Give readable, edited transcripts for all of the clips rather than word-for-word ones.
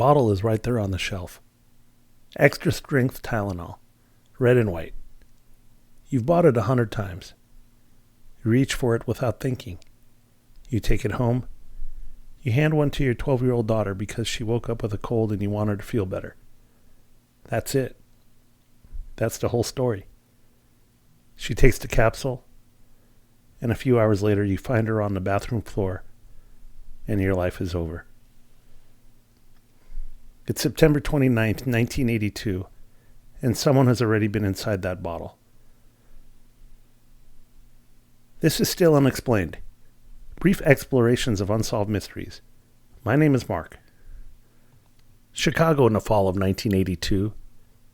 bottle is right there on the shelf. Extra-Strength Tylenol, red and white. You've bought it 100 times. You reach for it without thinking. You take it home. You hand one to your 12-year-old daughter because she woke up with a cold and you want her to feel better. That's it. That's the whole story. She takes the capsule, and a few hours later you find her on the bathroom floor, and your life is over. It's September 29th, 1982, and someone has already been inside that bottle. This is still unexplained. Brief explorations of unsolved mysteries. My name is Mark. Chicago in the fall of 1982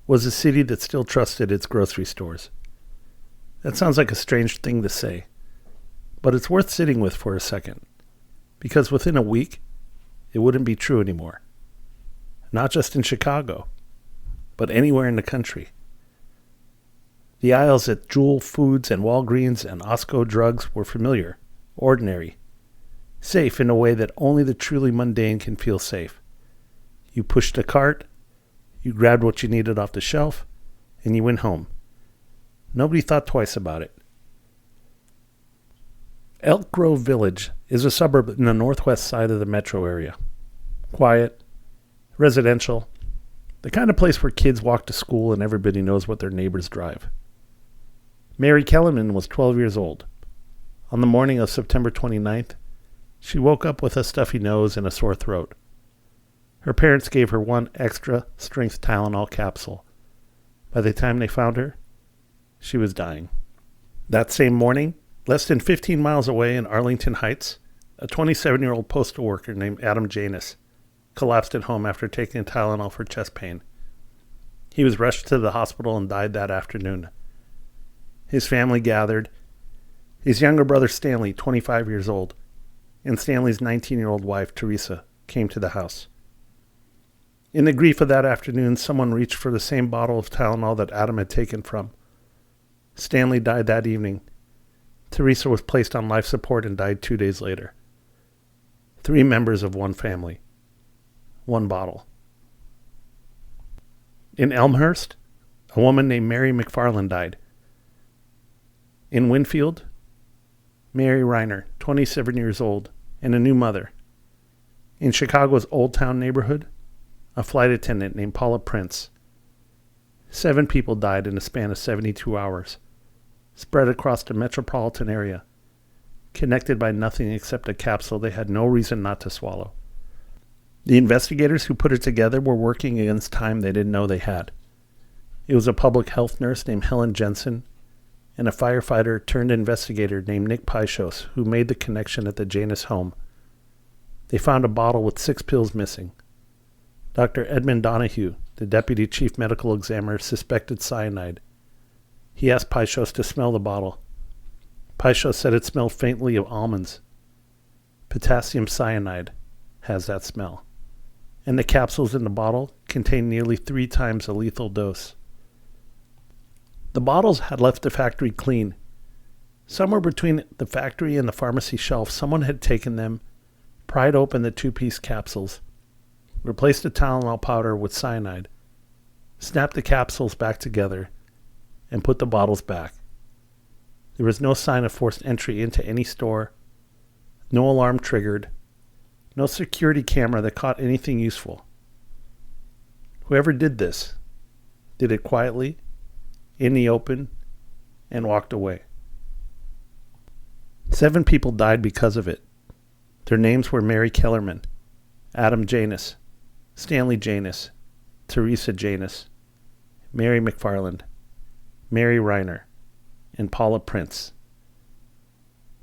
was a city that still trusted its grocery stores. That sounds like a strange thing to say, but it's worth sitting with for a second, because within a week, it wouldn't be true anymore. Not just in Chicago, but anywhere in the country. The aisles at Jewel Foods and Walgreens and Osco Drugs were familiar, ordinary, safe in a way that only the truly mundane can feel safe. You pushed a cart, you grabbed what you needed off the shelf, and you went home. Nobody thought twice about it. Elk Grove Village is a suburb in the northwest side of the metro area. Quiet, residential, the kind of place where kids walk to school and everybody knows what their neighbors drive. Mary Kellerman was 12 years old. On the morning of September 29th, she woke up with a stuffy nose and a sore throat. Her parents gave her one extra-strength Tylenol capsule. By the time they found her, she was dying. That same morning, less than 15 miles away in Arlington Heights, a 27-year-old postal worker named Adam Janus collapsed at home after taking Tylenol for chest pain. He was rushed to the hospital and died that afternoon. His family gathered. His younger brother Stanley, 25 years old, and Stanley's 19-year-old wife, Teresa, came to the house. In the grief of that afternoon, someone reached for the same bottle of Tylenol that Adam had taken from. Stanley died that evening. Teresa was placed on life support and died 2 days later. 3 members of one family. One bottle. In Elmhurst, a woman named Mary McFarland died. In Winfield, Mary Reiner, 27 years old, and a new mother. In Chicago's Old Town neighborhood, a flight attendant named Paula Prince. 7 people died in a span of 72 hours, spread across the metropolitan area, connected by nothing except a capsule they had no reason not to swallow. The investigators who put it together were working against time they didn't know they had. It was a public health nurse named Helen Jensen and a firefighter turned investigator named Nick Pyshos who made the connection at the Janus home. They found a bottle with 6 pills missing. Dr. Edmund Donahue, the deputy chief medical examiner, suspected cyanide. He asked Pyshos to smell the bottle. Pyshos said it smelled faintly of almonds. Potassium cyanide has that smell. And the capsules in the bottle contain nearly 3 times a lethal dose. The bottles had left the factory clean. Somewhere between the factory and the pharmacy shelf, someone had taken them, pried open the 2-piece capsules, replaced the Tylenol powder with cyanide, snapped the capsules back together, and put the bottles back. There was no sign of forced entry into any store, no alarm triggered, no security camera that caught anything useful. Whoever did this did it quietly, in the open, and walked away. 7 people died because of it. Their names were Mary Kellerman, Adam Janus, Stanley Janus, Teresa Janus, Mary McFarland, Mary Reiner, and Paula Prince.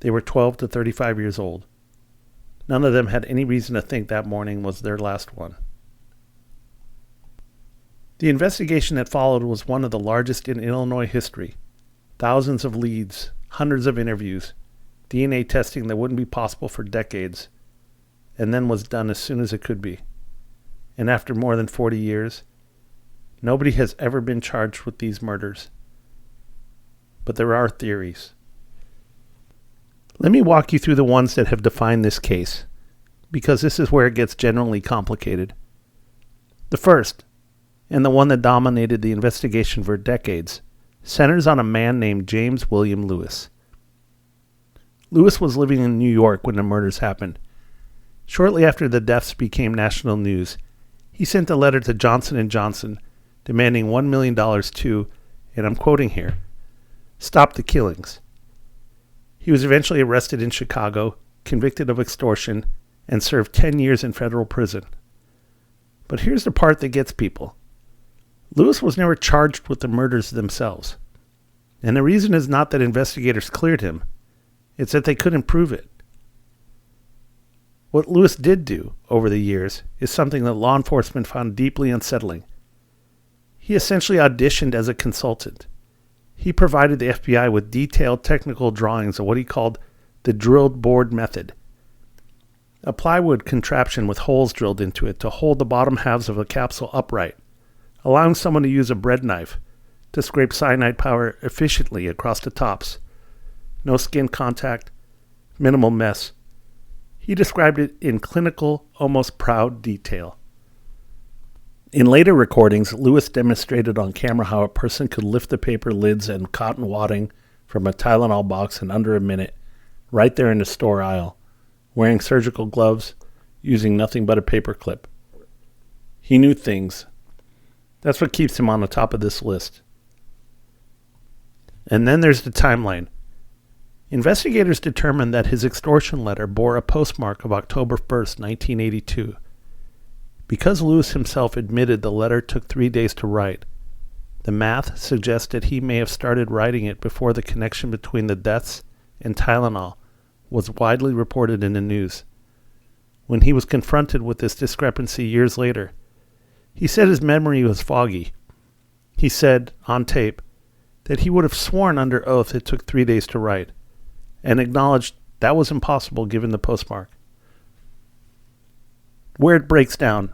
They were 12 to 35 years old. None of them had any reason to think that morning was their last one. The investigation that followed was one of the largest in Illinois history. Thousands of leads, hundreds of interviews, DNA testing that wouldn't be possible for decades, and then was done as soon as it could be. And after more than 40 years, nobody has ever been charged with these murders. But there are theories. Let me walk you through the ones that have defined this case, because this is where it gets generally complicated. The first, and the one that dominated the investigation for decades, centers on a man named James William Lewis. Lewis was living in New York when the murders happened. Shortly after the deaths became national news, he sent a letter to Johnson & Johnson demanding $1 million to, and I'm quoting here, stop the killings. He was eventually arrested in Chicago, convicted of extortion, and served 10 years in federal prison. But here's the part that gets people. Lewis was never charged with the murders themselves. And the reason is not that investigators cleared him. It's that they couldn't prove it. What Lewis did do over the years is something that law enforcement found deeply unsettling. He essentially auditioned as a consultant. He provided the FBI with detailed technical drawings of what he called the drilled board method, a plywood contraption with holes drilled into it to hold the bottom halves of a capsule upright, allowing someone to use a bread knife to scrape cyanide powder efficiently across the tops. No skin contact, minimal mess. He described it in clinical, almost proud detail. In later recordings, Lewis demonstrated on camera how a person could lift the paper lids and cotton wadding from a Tylenol box in under a minute, right there in the store aisle, wearing surgical gloves, using nothing but a paper clip. He knew things. That's what keeps him on the top of this list. And then there's the timeline. Investigators determined that his extortion letter bore a postmark of October 1st, 1982. Because Lewis himself admitted the letter took 3 days to write, the math suggested he may have started writing it before the connection between the deaths and Tylenol was widely reported in the news. When he was confronted with this discrepancy years later, he said his memory was foggy. He said, on tape, that he would have sworn under oath it took 3 days to write, and acknowledged that was impossible given the postmark. Where it breaks down.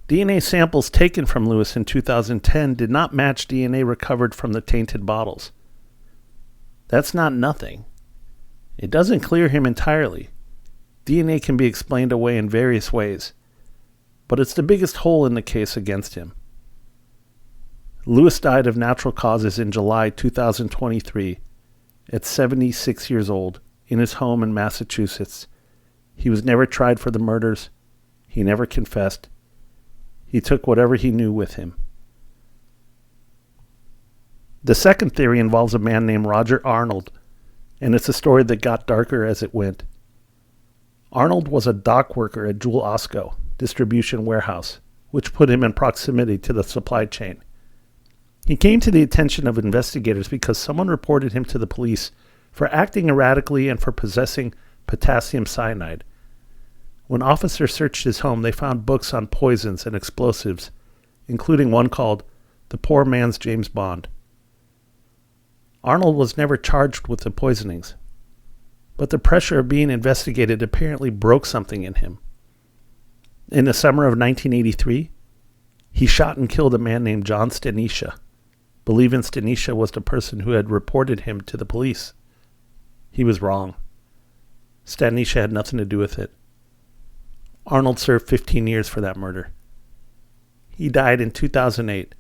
DNA samples taken from Lewis in 2010 did not match DNA recovered from the tainted bottles. That's not nothing. It doesn't clear him entirely. DNA can be explained away in various ways, but it's the biggest hole in the case against him. Lewis died of natural causes in July 2023 at 76 years old in his home in Massachusetts. He was never tried for the murders. He never confessed. He took whatever he knew with him. The second theory involves a man named Roger Arnold, and it's a story that got darker as it went. Arnold was a dock worker at Jewel Osco distribution warehouse, which put him in proximity to the supply chain. He came to the attention of investigators because someone reported him to the police for acting erratically and for possessing potassium cyanide. When officers searched his home, they found books on poisons and explosives, including one called The Poor Man's James Bond. Arnold was never charged with the poisonings, but the pressure of being investigated apparently broke something in him. In the summer of 1983, he shot and killed a man named John Stanisha, believing Stanisha was the person who had reported him to the police. He was wrong. Stanisha had nothing to do with it. Arnold served 15 years for that murder. He died in 2008.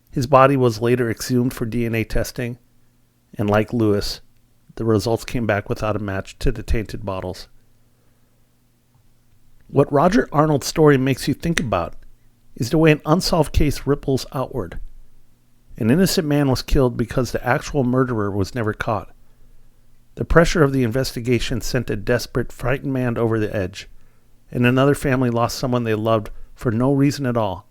His body was later exhumed for DNA testing, and like Lewis, the results came back without a match to the tainted bottles. What Roger Arnold's story makes you think about is the way an unsolved case ripples outward. An innocent man was killed because the actual murderer was never caught. The pressure of the investigation sent a desperate, frightened man over the edge, and another family lost someone they loved for no reason at all.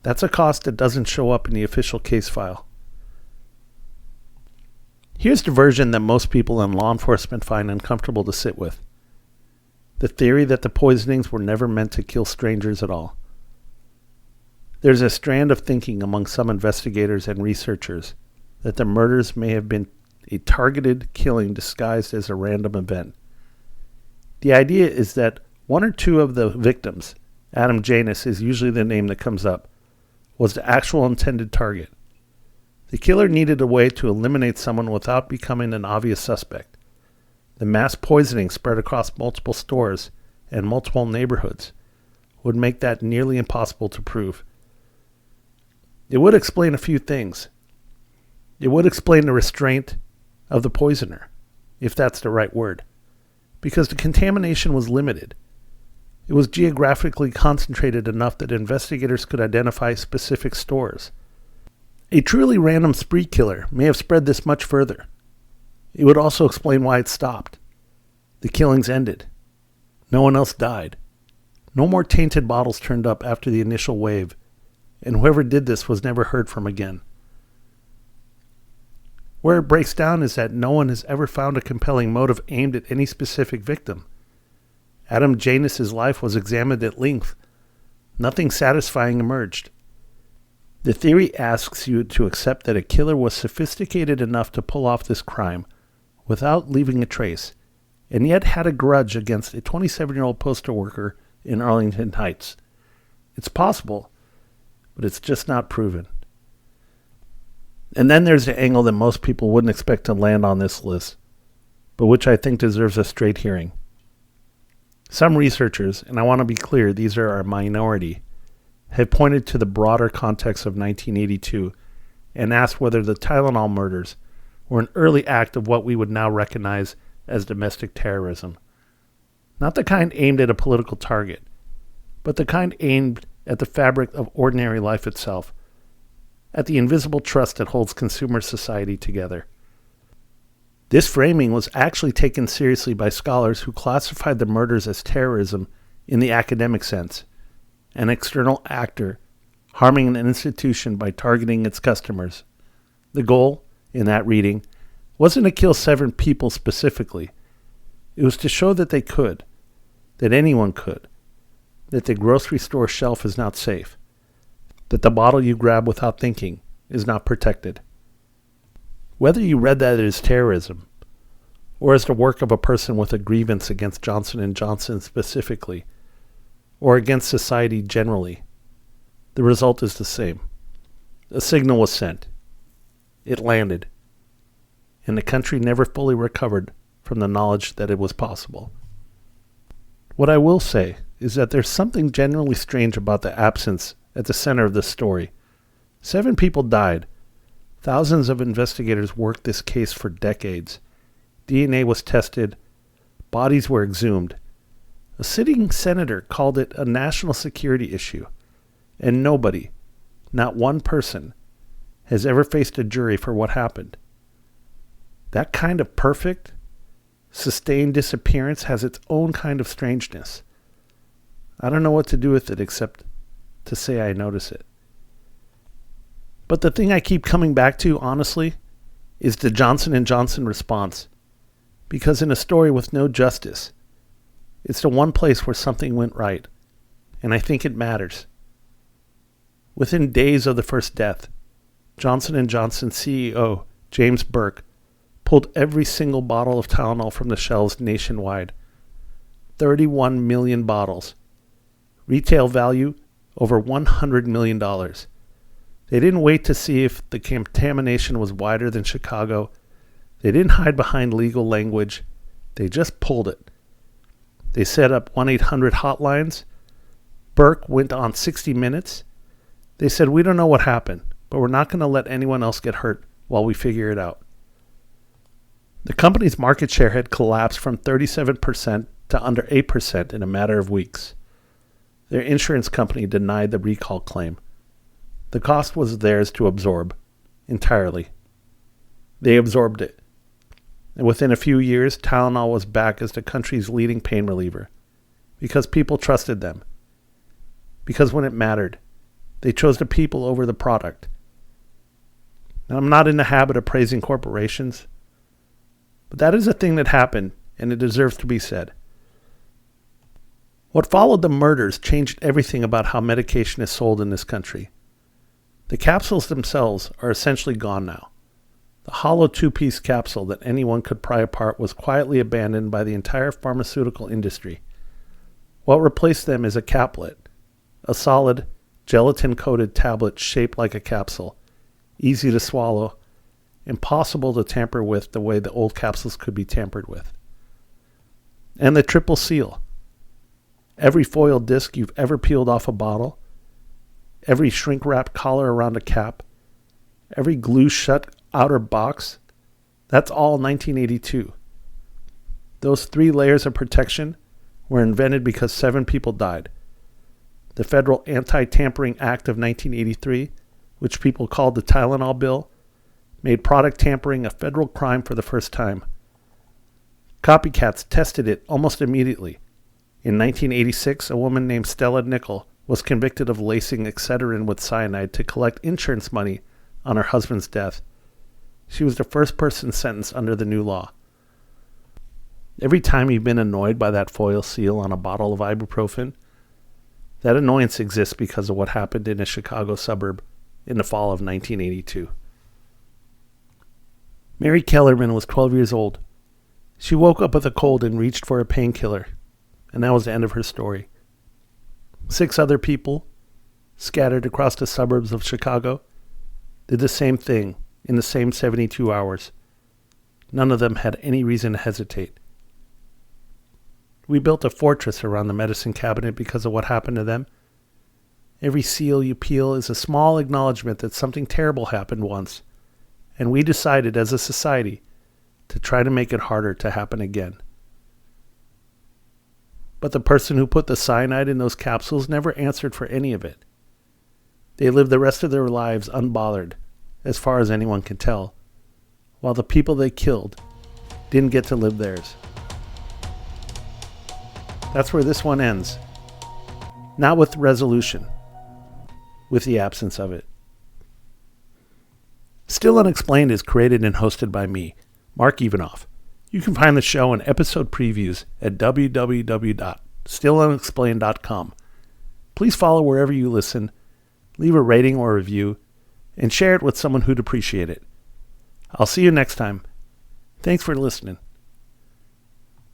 That's a cost that doesn't show up in the official case file. Here's the version that most people in law enforcement find uncomfortable to sit with. The theory that the poisonings were never meant to kill strangers at all. There's a strand of thinking among some investigators and researchers that the murders may have been a targeted killing disguised as a random event. The idea is that one or two of the victims, Adam Janus is usually the name that comes up, was the actual intended target. The killer needed a way to eliminate someone without becoming an obvious suspect. The mass poisoning spread across multiple stores and multiple neighborhoods. would make that nearly impossible to prove. It would explain a few things. It would explain the restraint of the poisoner, if that's the right word, because the contamination was limited. It was geographically concentrated enough that investigators could identify specific stores. A truly random spree killer may have spread this much further. It would also explain why it stopped. The killings ended. No one else died. No more tainted bottles turned up after the initial wave, and whoever did this was never heard from again. Where it breaks down is that no one has ever found a compelling motive aimed at any specific victim. Adam Janus's life was examined at length. Nothing satisfying emerged. The theory asks you to accept that a killer was sophisticated enough to pull off this crime without leaving a trace, and yet had a grudge against a 27-year-old postal worker in Arlington Heights. It's possible, but it's just not proven. And then there's the angle that most people wouldn't expect to land on this list, but which I think deserves a straight hearing. Some researchers, and I want to be clear, these are a minority, have pointed to the broader context of 1982 and asked whether the Tylenol murders were an early act of what we would now recognize as domestic terrorism. Not the kind aimed at a political target, but the kind aimed at the fabric of ordinary life itself, at the invisible trust that holds consumer society together. This framing was actually taken seriously by scholars who classified the murders as terrorism in the academic sense, an external actor harming an institution by targeting its customers. The goal, in that reading, wasn't to kill 7 people specifically. It was to show that they could, that anyone could, that the grocery store shelf is not safe, that the bottle you grab without thinking is not protected. Whether you read that as terrorism, or as the work of a person with a grievance against Johnson & Johnson specifically, or against society generally, the result is the same. A signal was sent. It landed. And the country never fully recovered from the knowledge that it was possible. What I will say is that there's something genuinely strange about the absence at the center of this story. 7 people died. Thousands of investigators worked this case for decades. DNA was tested. Bodies were exhumed. A sitting senator called it a national security issue. And nobody, not one person, has ever faced a jury for what happened. That kind of perfect, sustained disappearance has its own kind of strangeness. I don't know what to do with it except to say I notice it. But the thing I keep coming back to, honestly, is the Johnson & Johnson response. Because in a story with no justice, it's the one place where something went right, and I think it matters. Within days of the first death, Johnson & Johnson CEO James Burke pulled every single bottle of Tylenol from the shelves nationwide. 31 million bottles. Retail value over $100 million. They didn't wait to see if the contamination was wider than Chicago. They didn't hide behind legal language. They just pulled it. They set up 1-800 hotlines. Burke went on 60 Minutes. They said, "We don't know what happened, but we're not going to let anyone else get hurt while we figure it out." The company's market share had collapsed from 37% to under 8% in a matter of weeks. Their insurance company denied the recall claim. The cost was theirs to absorb, entirely. They absorbed it. And within a few years, Tylenol was back as the country's leading pain reliever. Because people trusted them. Because when it mattered, they chose the people over the product. Now, I'm not in the habit of praising corporations, but that is a thing that happened, and it deserves to be said. What followed the murders changed everything about how medication is sold in this country. The capsules themselves are essentially gone now. The hollow 2-piece capsule that anyone could pry apart was quietly abandoned by the entire pharmaceutical industry. What replaced them is a caplet, a solid, gelatin-coated tablet shaped like a capsule, easy to swallow, impossible to tamper with the way the old capsules could be tampered with. And the triple seal. every foil disc you've ever peeled off a bottle, every shrink-wrapped collar around a cap, every glue-shut outer box, that's all 1982. Those 3 layers of protection were invented because 7 people died. The Federal Anti-Tampering Act of 1983, which people called the Tylenol Bill, made product tampering a federal crime for the first time. Copycats tested it almost immediately. In 1986, a woman named Stella Nickel was convicted of lacing Excedrin with cyanide to collect insurance money on her husband's death. She was the first person sentenced under the new law. Every time you've been annoyed by that foil seal on a bottle of ibuprofen, that annoyance exists because of what happened in a Chicago suburb in the fall of 1982. Mary Kellerman was 12 years old. She woke up with a cold and reached for a painkiller, and that was the end of her story. 6 other people, scattered across the suburbs of Chicago, did the same thing in the same 72 hours. None of them had any reason to hesitate. We built a fortress around the medicine cabinet because of what happened to them. Every seal you peel is a small acknowledgement that something terrible happened once, and we decided as a society to try to make it harder to happen again. But the person who put the cyanide in those capsules never answered for any of it. They lived the rest of their lives unbothered, as far as anyone can tell, while the people they killed didn't get to live theirs. That's where this one ends. Not with resolution, with the absence of it. Still Unexplained is created and hosted by me, Mark Evanoff. You can find the show and episode previews at www.stillunexplained.com. Please follow wherever you listen, leave a rating or review, and share it with someone who'd appreciate it. I'll see you next time. Thanks for listening.